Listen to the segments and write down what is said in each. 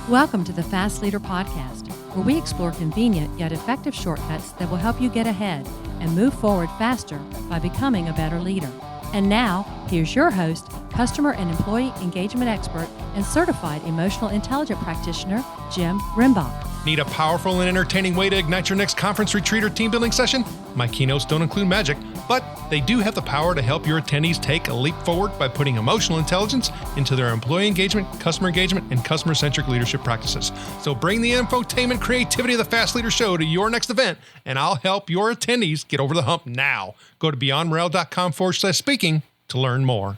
Welcome to the Fast Leader Podcast, where we explore convenient yet effective shortcuts that will help you get ahead and move forward faster by becoming a better leader. And now, here's your host, customer and employee engagement expert, and certified emotional intelligence practitioner, Jim Rimbach. Need a powerful and entertaining way to ignite your next conference, retreat, or team building session? My keynotes don't include magic, but they do have the power to help your attendees take a leap forward by putting emotional intelligence into their employee engagement, and customer-centric leadership practices. So bring the infotainment creativity of the Fast Leader Show to your next event, and I'll help your attendees get over the hump now. Go to beyondmorale.com/speaking to learn more.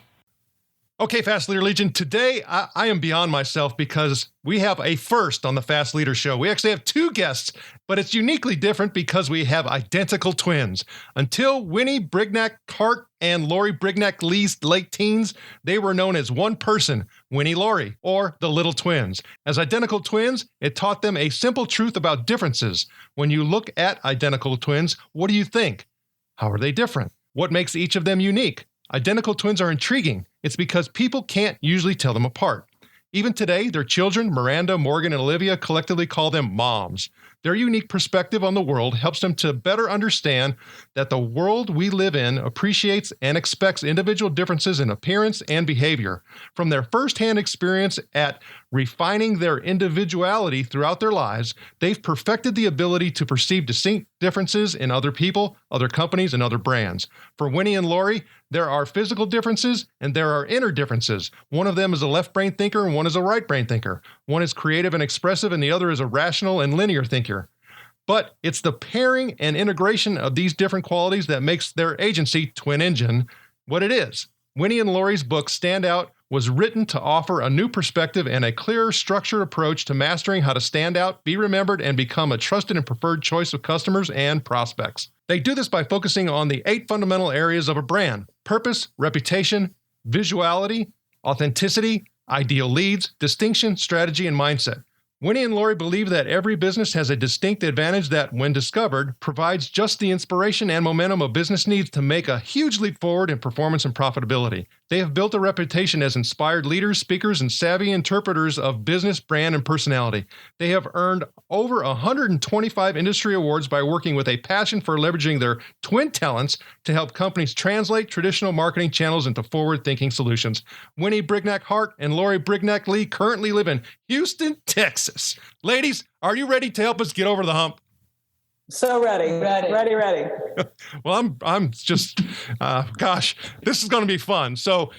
Okay, Fast Leader Legion, today I am beyond myself because we have a first on the Fast Leader Show. We actually have two guests, but it's uniquely different because we have identical twins. Until Winnie Brignac Hart and Lorrie Brignac Lee's late teens, they were known as one person, Winnie Lorrie, or the Little Twins. As identical twins, it taught them a simple truth about differences. When you look at identical twins, what do you think? How are they different? What makes each of them unique? Identical twins are intriguing. It's because people can't usually tell them apart. Even today, their children, Miranda, Morgan, and Olivia, collectively call them moms. Their unique perspective on the world helps them to better understand that the world we live in appreciates and expects individual differences in appearance and behavior. From their firsthand experience at refining their individuality throughout their lives, they've perfected the ability to perceive distinct differences in other people, other companies, and other brands. For Winnie and Lorrie, there are physical differences and there are inner differences. One of them is a left brain thinker and one is a right brain thinker. One is creative and expressive and the other is a rational and linear thinker. But it's the pairing and integration of these different qualities that makes their agency, TwinEngine, what it is. Winnie and Lorrie's book, Stand Out, was written to offer a new perspective and a clearer, structured approach to mastering how to stand out, be remembered, and become a trusted and preferred choice of customers and prospects. They do this by focusing on the 8 fundamental areas of a brand: purpose, reputation, visuality, authenticity, ideal leads, distinction, strategy, and mindset. Winnie and Lorrie believe that every business has a distinct advantage that, when discovered, provides just the inspiration and momentum a business needs to make a huge leap forward in performance and profitability. They have built a reputation as inspired leaders, speakers, and savvy interpreters of business, brand, and personality. They have earned over 125 industry awards by working with a passion for leveraging their twin talents to help companies translate traditional marketing channels into forward-thinking solutions. Winnie Brignac Hart and Lorrie Brignac Lee currently live in Houston, Texas. Ladies, are you ready to help us get over the hump? So ready. Well, I'm just, gosh, this is going to be fun. So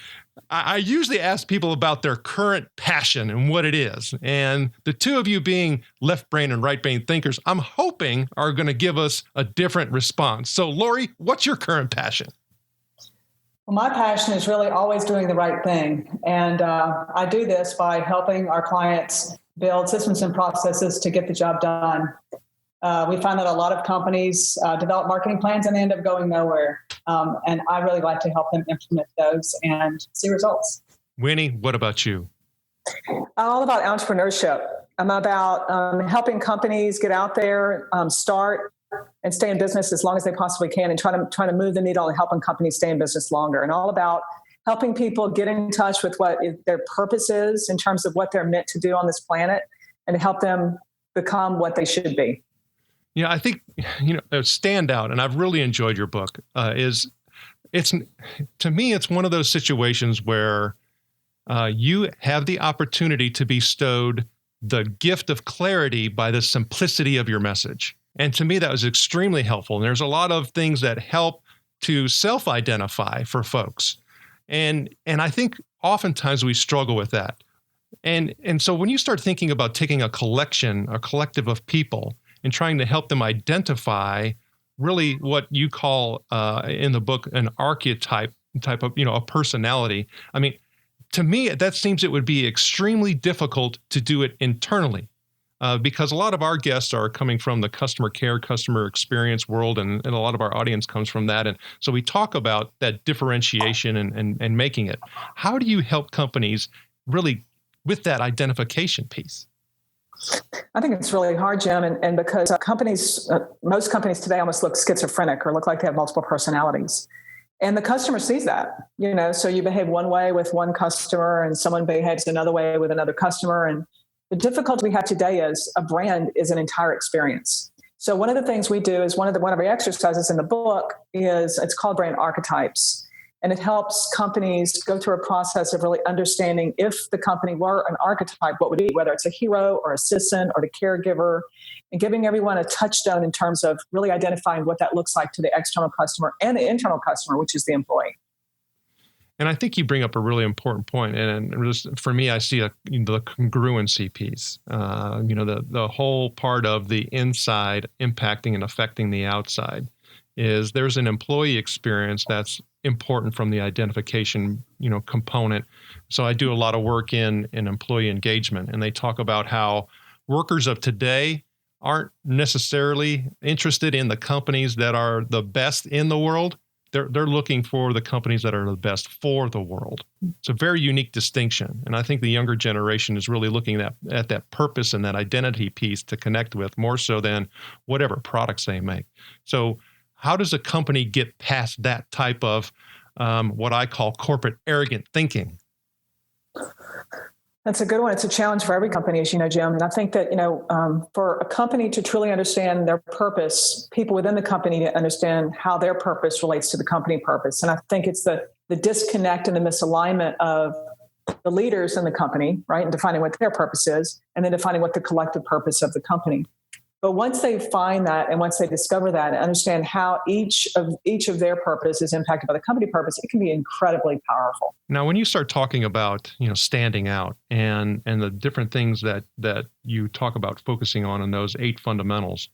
I usually ask people about their current passion and what it is. And the two of you being left brain and right brain thinkers, I'm hoping are going to give us a different response. So Lorrie, what's your current passion? Well, my passion is really always doing the right thing. And I do this by helping our clients build systems and processes to get the job done. We find that a lot of companies develop marketing plans and they end up going nowhere. And I really like to help them implement those and see results. Winnie, what about you? I'm all about entrepreneurship. I'm about helping companies get out there, start and stay in business as long as they possibly can, and trying to move the needle and helping companies stay in business longer. And all about helping people get in touch with what their purpose is in terms of what they're meant to do on this planet, and to help them become what they should be. Yeah, I think, Stand Out, and I've really enjoyed your book, to me, it's one of those situations where you have the opportunity to be bestowed the gift of clarity by the simplicity of your message. And to me, that was extremely helpful. And there's a lot of things that help to self-identify for folks. And I think oftentimes we struggle with that. And so when you start thinking about taking a collective of people and trying to help them identify really what you call in the book an archetype type of, a personality. I mean, to me, that seems it would be extremely difficult to do it internally because a lot of our guests are coming from the customer care, customer experience world, and a lot of our audience comes from that. And so we talk about that differentiation and making it. How do you help companies really with that identification piece? I think it's really hard, Jim, and because most companies today almost look schizophrenic or look like they have multiple personalities. And the customer sees that, so you behave one way with one customer and someone behaves another way with another customer. And The difficulty we have today is a brand is an entire experience. So one of the things we do is one of our exercises in the book is it's called Brand Archetypes. And it helps companies go through a process of really understanding if the company were an archetype, what would it be, whether it's a hero or assistant or the caregiver, and giving everyone a touchstone in terms of really identifying what that looks like to the external customer and the internal customer, which is the employee. And I think you bring up a really important point. And for me, I see the congruency piece. The whole part of the inside impacting and affecting the outside is there's an employee experience that's important from the identification, component. So I do a lot of work in employee engagement, and they talk about how workers of today aren't necessarily interested in the companies that are the best in the world. They're looking for the companies that are the best for the world. It's a very unique distinction. And I think the younger generation is really looking at that purpose and that identity piece to connect with more so than whatever products they make. So how does a company get past that type of what I call corporate arrogant thinking? That's a good one. It's a challenge for every company, as you know, Jim. And I think that, for a company to truly understand their purpose, people within the company to understand how their purpose relates to the company purpose. And I think it's the disconnect and the misalignment of the leaders in the company, right, and defining what their purpose is, and then defining what the collective purpose of the company. But once they find that, and once they discover that and understand how each of their purpose is impacted by the company purpose, it can be incredibly powerful. Now, when you start talking about, standing out and the different things that you talk about focusing on in those 8 fundamentals,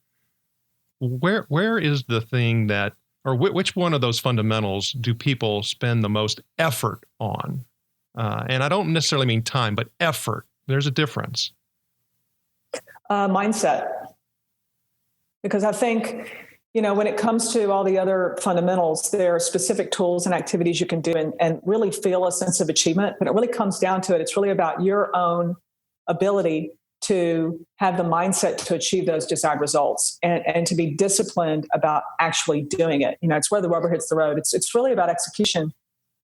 where is the thing that, or which one of those fundamentals do people spend the most effort on? And I don't necessarily mean time, but effort. There's a difference. Mindset. Because I think, when it comes to all the other fundamentals, there are specific tools and activities you can do and really feel a sense of achievement. But it really comes down to it. It's really about your own ability to have the mindset to achieve those desired results and to be disciplined about actually doing it. It's where the rubber hits the road. It's really about execution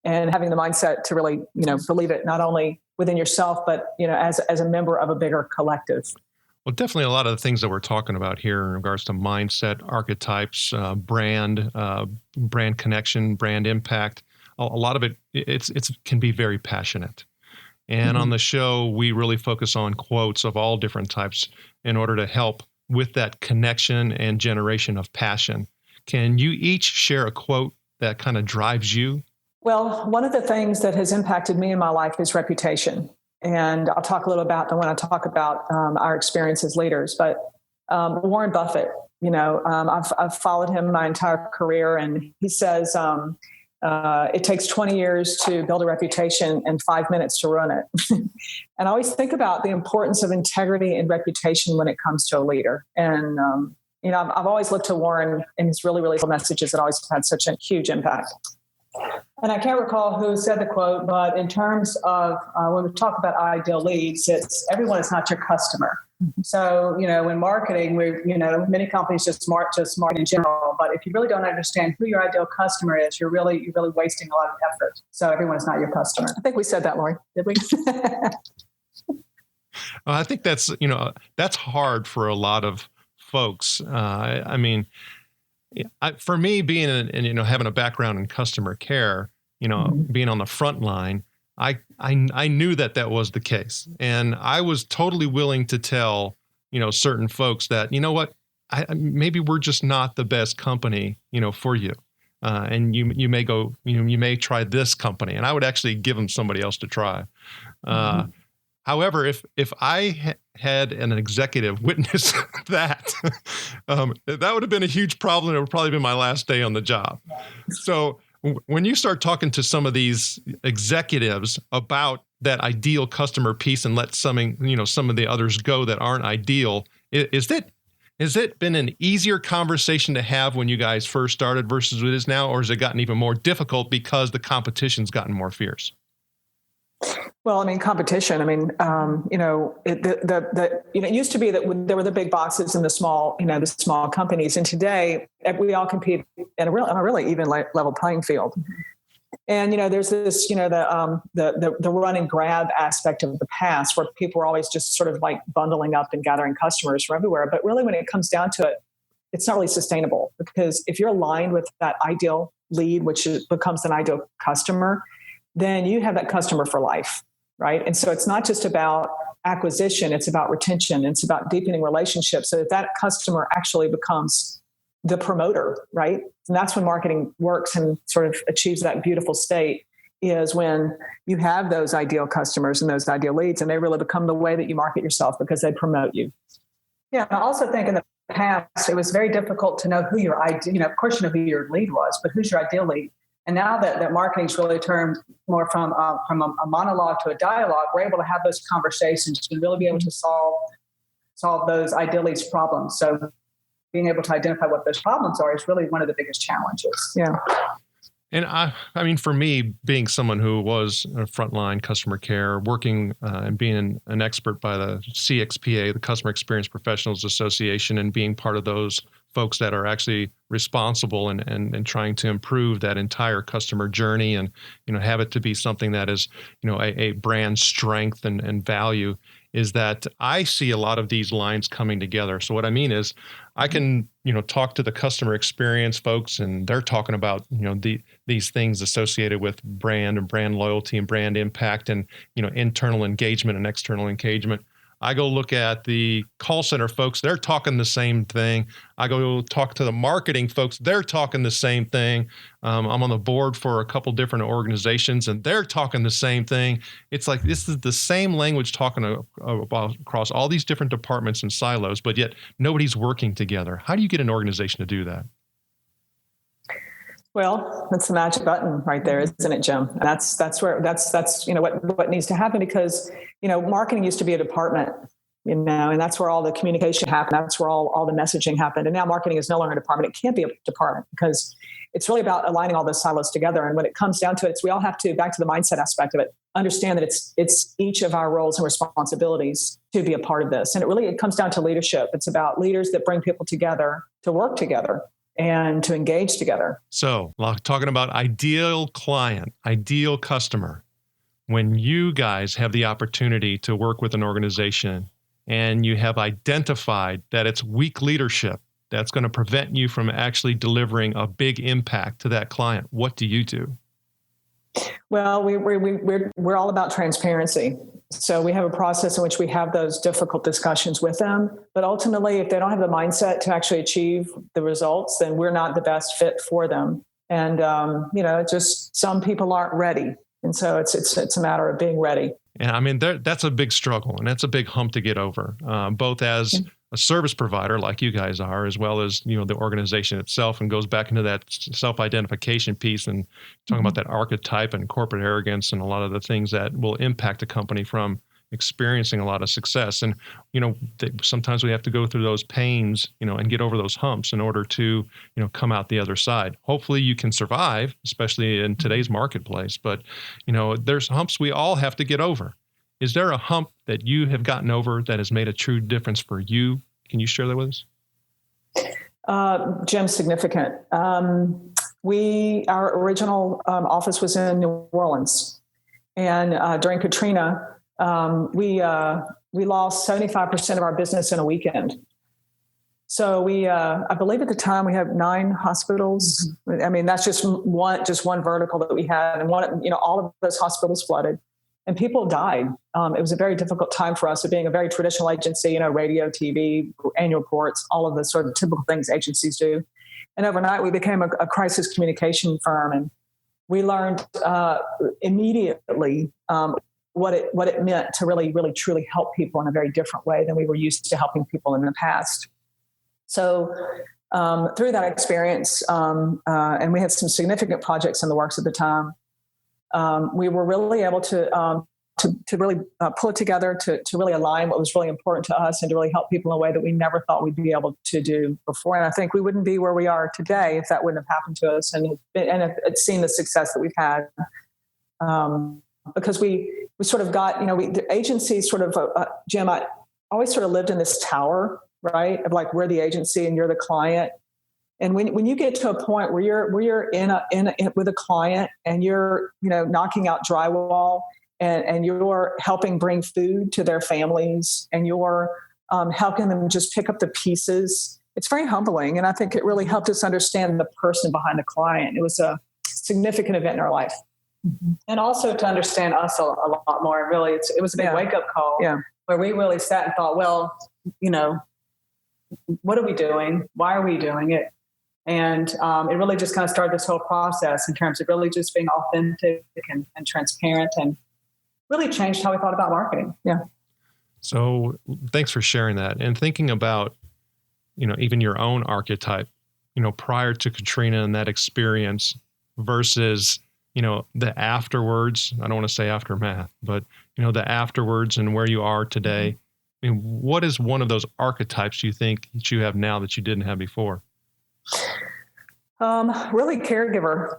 and having the mindset to really, believe it not only within yourself, but, as a member of a bigger collective. Well, definitely a lot of the things that we're talking about here in regards to mindset, archetypes, brand connection, brand impact, a lot of it can be very passionate. And on the show, we really focus on quotes of all different types in order to help with that connection and generation of passion. Can you each share a quote that kind of drives you? Well, one of the things that has impacted me in my life is reputation. And I'll talk a little about that when I talk about our experience as leaders. But Warren Buffett, I've followed him my entire career, and he says it takes 20 years to build a reputation and 5 minutes to run it. And I always think about the importance of integrity and reputation when it comes to a leader. And I've always looked to Warren and his really, really messages that always had such a huge impact. And I can't recall who said the quote, but in terms of when we talk about ideal leads, it's everyone is not your customer. So, in marketing, many companies just market in general. But if you really don't understand who your ideal customer is, you're really wasting a lot of effort. So everyone is not your customer. I think we said that, Lorrie. Did we? I think that's hard for a lot of folks. For me, being having a background in customer care, being on the front line, I knew that was the case, and I was totally willing to tell certain folks that maybe we're just not the best company for you, and you may go you may try this company, and I would actually give them somebody else to try. However, if I had an executive witness that, that would have been a huge problem. It would probably been my last day on the job. So when you start talking to some of these executives about that ideal customer piece and let some of the others go that aren't ideal, has it been an easier conversation to have when you guys first started versus it is now, or has it gotten even more difficult because the competition's gotten more fierce? Well, competition. It used to be that there were the big bosses and the small companies, and today we all compete at a really even level playing field. And, there's this, the run and grab aspect of the past where people were always just sort of like bundling up and gathering customers from everywhere. But really, when it comes down to it, it's not really sustainable, because if you're aligned with that ideal lead, which becomes an ideal customer, then you have that customer for life, right? And so it's not just about acquisition, it's about retention, it's about deepening relationships so that customer actually becomes the promoter, right? And that's when marketing works and sort of achieves that beautiful state, is when you have those ideal customers and those ideal leads, and they really become the way that you market yourself because they promote you. Yeah, I also think in the past, it was very difficult to know who your ideal, of course you know who your lead was, but who's your ideal lead? And now that marketing's really turned more from a monologue to a dialogue, we're able to have those conversations and really be able to solve those ideal leads problems. So being able to identify what those problems are is really one of the biggest challenges. Yeah. And I mean, for me, being someone who was a frontline customer care, working and being an expert by the CXPA, the Customer Experience Professionals Association, and being part of those folks that are actually responsible and trying to improve that entire customer journey and, have it to be something that is, a brand strength and value, is that I see a lot of these lines coming together. So what I mean is I can, talk to the customer experience folks, and they're talking about, these things associated with brand and brand loyalty and brand impact and, internal engagement and external engagement. I go look at the call center folks, they're talking the same thing. I go talk to the marketing folks, they're talking the same thing. I'm on the board for a couple different organizations, and they're talking the same thing. It's like this is the same language talking about across all these different departments and silos, but yet nobody's working together. How do you get an organization to do that? Well, that's the magic button right there, isn't it, Jim? That's what needs to happen, because marketing used to be a department, and that's where all the communication happened. That's where all the messaging happened. And now marketing is no longer a department. It can't be a department because it's really about aligning all those silos together. And when it comes down to it, we all have to, back to the mindset aspect of it, understand that it's each of our roles and responsibilities to be a part of this. And it comes down to leadership. It's about leaders that bring people together to work together and to engage together. So, talking about ideal client, ideal customer, when you guys have the opportunity to work with an organization and you have identified that it's weak leadership that's going to prevent you from actually delivering a big impact to that client, what do you do? Well, we're all about transparency. So we have a process in which we have those difficult discussions with them. But ultimately, if they don't have the mindset to actually achieve the results, then we're not the best fit for them. And, just some people aren't ready. And so it's a matter of being ready. And I mean, that's a big struggle, and that's a big hump to get over, both as a service provider like you guys are, as well as, the organization itself, and goes back into that self-identification piece and talking about that archetype and corporate arrogance and a lot of the things that will impact a company from experiencing a lot of success. And, sometimes we have to go through those pains, and get over those humps in order to, come out the other side. Hopefully you can survive, especially in today's marketplace. But, there's humps we all have to get over. Is there a hump that you have gotten over that has made a true difference for you? Can you share that with us? Jim, significant. Our original office was in New Orleans, and during Katrina, we lost 75% of our business in a weekend. So I believe at the time we had 9 hospitals. I mean, that's just one vertical that we had, and all of those hospitals flooded. And people died. It was a very difficult time for us, of being a very traditional agency, radio, TV, annual reports, all of the sort of typical things agencies do. And overnight, we became a crisis communication firm, and we learned immediately what it meant to really, really, truly help people in a very different way than we were used to helping people in the past. So through that experience, and we had some significant projects in the works at the time, we were really able to really pull it together to really align what was really important to us and to really help people in a way that we never thought we'd be able to do before. And I think we wouldn't be where we are today if that wouldn't have happened to us, and it's seen the success that we've had, because we sort of got, the agency sort of, Jim, I always sort of lived in this tower, right? Of like, we're the agency and you're the client. And when you get to a point where you're in with a client and you're, knocking out drywall and you're helping bring food to their families and you're helping them just pick up the pieces, it's very humbling. And I think it really helped us understand the person behind the client. It was a significant event in our life. And also to understand us a lot more. Really, it was a big wake-up call where we really sat and thought, well, what are we doing? Why are we doing it? And it really just kind of started this whole process in terms of really just being authentic and transparent, and really changed how we thought about marketing. Yeah. So thanks for sharing that. And thinking about, even your own archetype, prior to Katrina and that experience versus, the afterwards. I don't want to say aftermath, but, the afterwards and where you are today. I mean, what is one of those archetypes you think that you have now that you didn't have before? Really caregiver,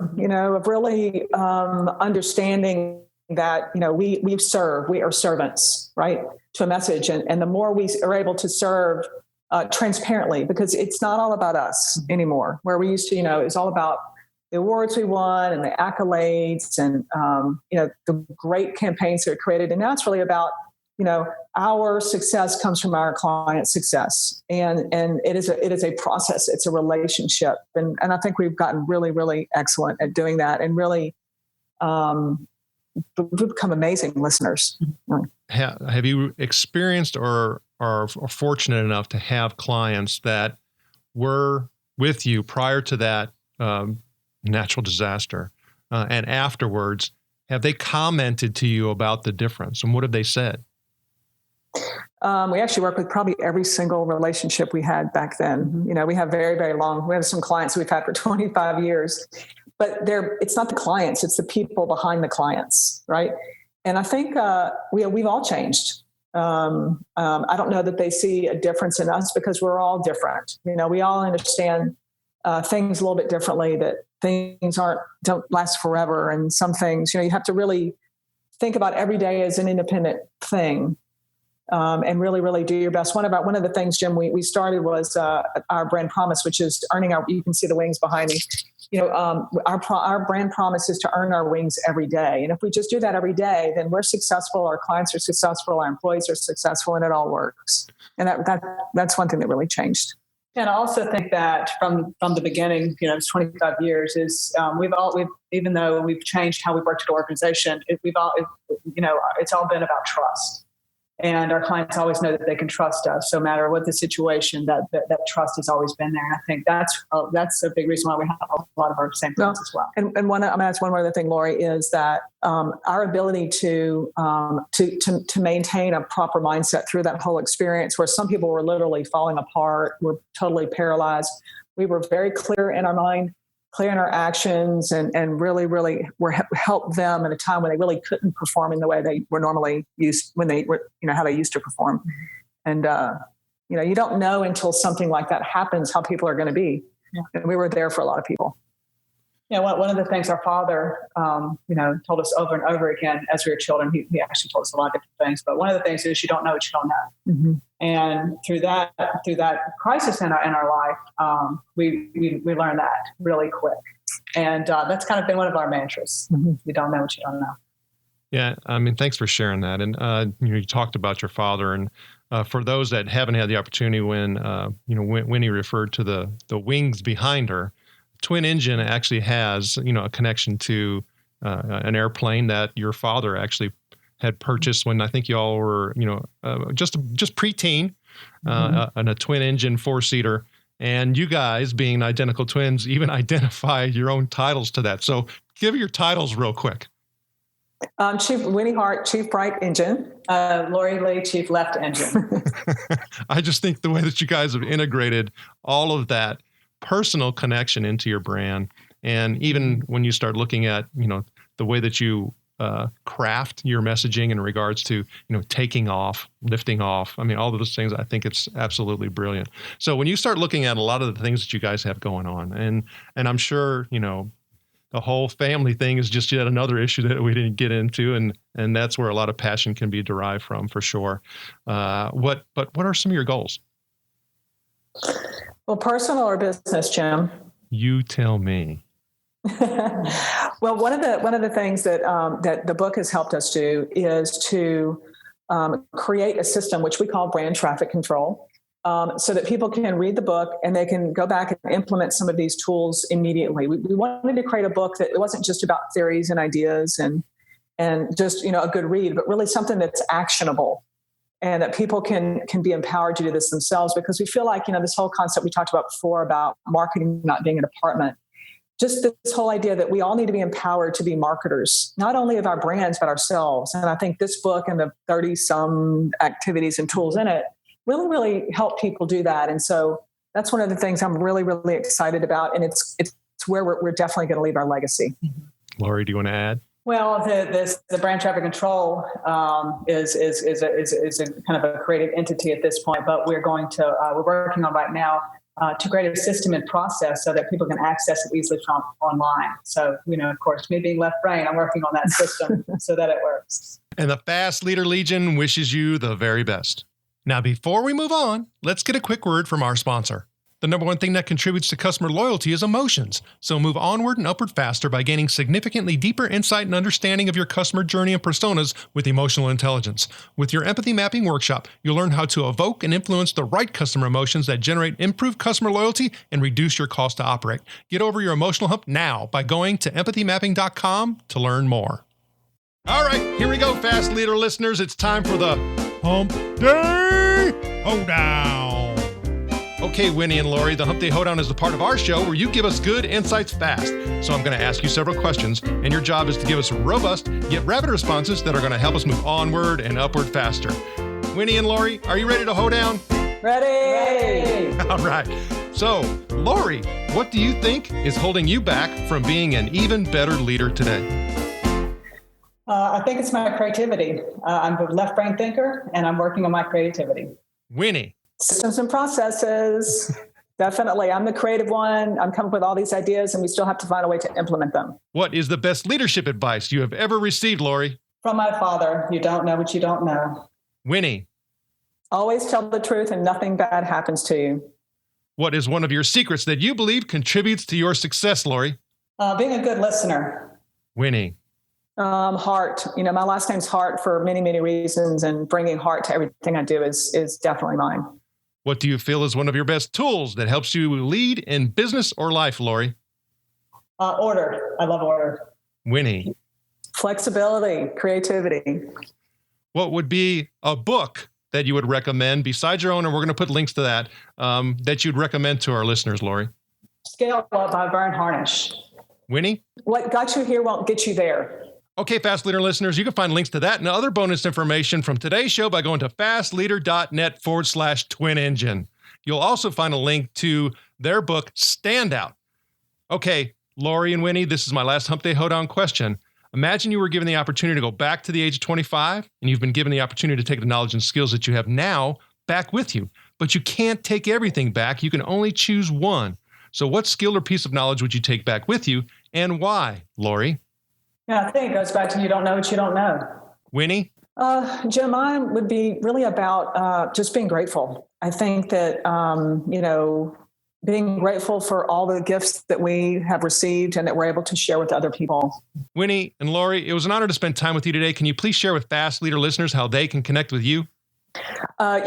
of really understanding that, we serve, we are servants, right, to a message. And the more we are able to serve transparently, because it's not all about us anymore, where we used to, it's all about the awards we won and the accolades and, the great campaigns that are created. And now it's really about, our success comes from our client's success. And it is a process. It's a relationship. And I think we've gotten really, really excellent at doing that, and really we've become amazing listeners. Have you experienced or are fortunate enough to have clients that were with you prior to that natural disaster and afterwards? Have they commented to you about the difference, and what have they said? We actually work with probably every single relationship we had back then. We have very, very long. We have some clients we've had for 25 years, but it's not the clients; it's the people behind the clients, right? And I think we've all changed. I don't know that they see a difference in us because we're all different. We all understand things a little bit differently. That things don't last forever, and some things, you have to really think about every day as an independent thing. And really, really do your best. One of the things, Jim, we started was our brand promise, which is earning our. You can see the wings behind me. Our brand promise is to earn our wings every day. And if we just do that every day, then we're successful. Our clients are successful. Our employees are successful, and it all works. And that's one thing that really changed. And I also think that from the beginning, it's 25 years is we've even though we've changed how we work at the organization, it's all been about trust. And our clients always know that they can trust us. So no matter what the situation, that trust has always been there. And I think that's a big reason why we have a lot of our same clients as well. And that's one more other thing, Lorrie, is that our ability to maintain a proper mindset through that whole experience, where some people were literally falling apart, were totally paralyzed. We were very clear in our mind, clear in our actions, and really, really helped them at a time when they really couldn't perform in the way they were normally used, when they were, how they used to perform. And, you don't know until something like that happens how people are going to be. Yeah. And we were there for a lot of people. One of the things our father, told us over and over again as we were children, he actually told us a lot of different things, but one of the things is you don't know what you don't know. Mm-hmm. And through that crisis in our life, we learned that really quick. And that's kind of been one of our mantras. Mm-hmm. You don't know what you don't know. Yeah. I mean, thanks for sharing that. And, you talked about your father, and for those that haven't had the opportunity, when Winnie referred to the wings behind her, TwinEngine actually has, a connection to an airplane that your father actually had purchased when I think y'all were, just preteen, and a TwinEngine 4-seater. And you guys, being identical twins, even identify your own titles to that. So give your titles real quick. Chief Winnie Hart, Chief Right Engine. Lorrie Lee, Chief Left Engine. I just think the way that you guys have integrated all of that personal connection into your brand, and even when you start looking at, the way that you craft your messaging in regards to, taking off, lifting off. I mean, all of those things, I think it's absolutely brilliant. So when you start looking at a lot of the things that you guys have going on, and I'm sure, the whole family thing is just yet another issue that we didn't get into, and that's where a lot of passion can be derived from, for sure. What are some of your goals? Well, personal or business, Jim? You tell me. Well, one of the things that that the book has helped us do is to create a system which we call brand traffic control, so that people can read the book and they can go back and implement some of these tools immediately. We wanted to create a book that it wasn't just about theories and ideas and just a good read, but really something that's actionable and that people can be empowered to do this themselves. Because we feel like this whole concept we talked about before about marketing not being a department. Just this whole idea that we all need to be empowered to be marketers, not only of our brands, but ourselves. And I think this book and the 30-some activities and tools in it really, really help people do that. And so that's one of the things I'm really, really excited about. And it's where we're definitely going to leave our legacy. Lorrie, do you want to add? Well, the brand traffic control is a kind of a creative entity at this point, but we're working on right now to create a system and process so that people can access it easily from online. So, of course, me being left brain, I'm working on that system so that it works. And the Fast Leader Legion wishes you the very best. Now, before we move on, let's get a quick word from our sponsor. The number one thing that contributes to customer loyalty is emotions. So move onward and upward faster by gaining significantly deeper insight and understanding of your customer journey and personas with emotional intelligence. With your empathy mapping workshop, you'll learn how to evoke and influence the right customer emotions that generate improved customer loyalty and reduce your cost to operate. Get over your emotional hump now by going to empathymapping.com to learn more. All right, here we go, Fast Leader listeners. It's time for the Hump Day Hoedown. Okay, Winnie and Lorrie, the Hump Day Hoedown is the part of our show where you give us good insights fast. So I'm going to ask you several questions, and your job is to give us robust yet rapid responses that are going to help us move onward and upward faster. Winnie and Lorrie, are you ready to Hoedown? Ready! All right. So, Lorrie, what do you think is holding you back from being an even better leader today? I think it's my creativity. I'm a left brain thinker, and I'm working on my creativity. Winnie. Systems and processes. Definitely. I'm the creative one. I'm coming up with all these ideas, and we still have to find a way to implement them. What is the best leadership advice you have ever received, Lorrie? From my father. You don't know what you don't know. Winnie. Always tell the truth and nothing bad happens to you. What is one of your secrets that you believe contributes to your success, Lorrie? Being a good listener. Winnie. Hart. My last name's Hart for many, many reasons, and bringing heart to everything I do is definitely mine. What do you feel is one of your best tools that helps you lead in business or life, Lorrie? Order. I love order. Winnie. Flexibility, creativity. What would be a book that you would recommend besides your own, and we're going to put links to that, that you'd recommend to our listeners, Lorrie? Scale Up by Vern Harnish. Winnie? What got you here won't get you there. Okay, Fast Leader listeners, you can find links to that and other bonus information from today's show by going to fastleader.net/TwinEngine. You'll also find a link to their book, Standout. Okay, Lorrie and Winnie, this is my last Hump Day Hoedown question. Imagine you were given the opportunity to go back to the age of 25, and you've been given the opportunity to take the knowledge and skills that you have now back with you. But you can't take everything back. You can only choose one. So what skill or piece of knowledge would you take back with you, and why, Lorrie? Yeah, I think it goes back to you don't know what you don't know. Winnie? Jim, mine would be really about just being grateful. I think that, being grateful for all the gifts that we have received and that we're able to share with other people. Winnie and Lorrie, it was an honor to spend time with you today. Can you please share with Fast Leader listeners how they can connect with you?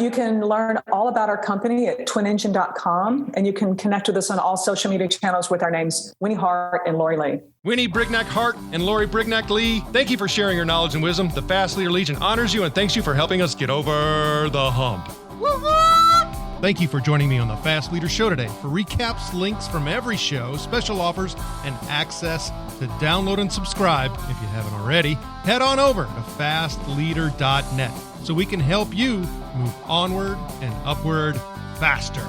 You can learn all about our company at TwinEngine.com, and you can connect with us on all social media channels with our names, Winnie Hart and Lorrie Lee. Winnie Brignac Hart and Lorrie Brignac Lee, thank you for sharing your knowledge and wisdom. The Fast Leader Legion honors you and thanks you for helping us get over the hump. Thank you for joining me on the Fast Leader Show today. For recaps, links from every show, special offers, and access to download and subscribe, if you haven't already, head on over to fastleader.net so we can help you move onward and upward faster.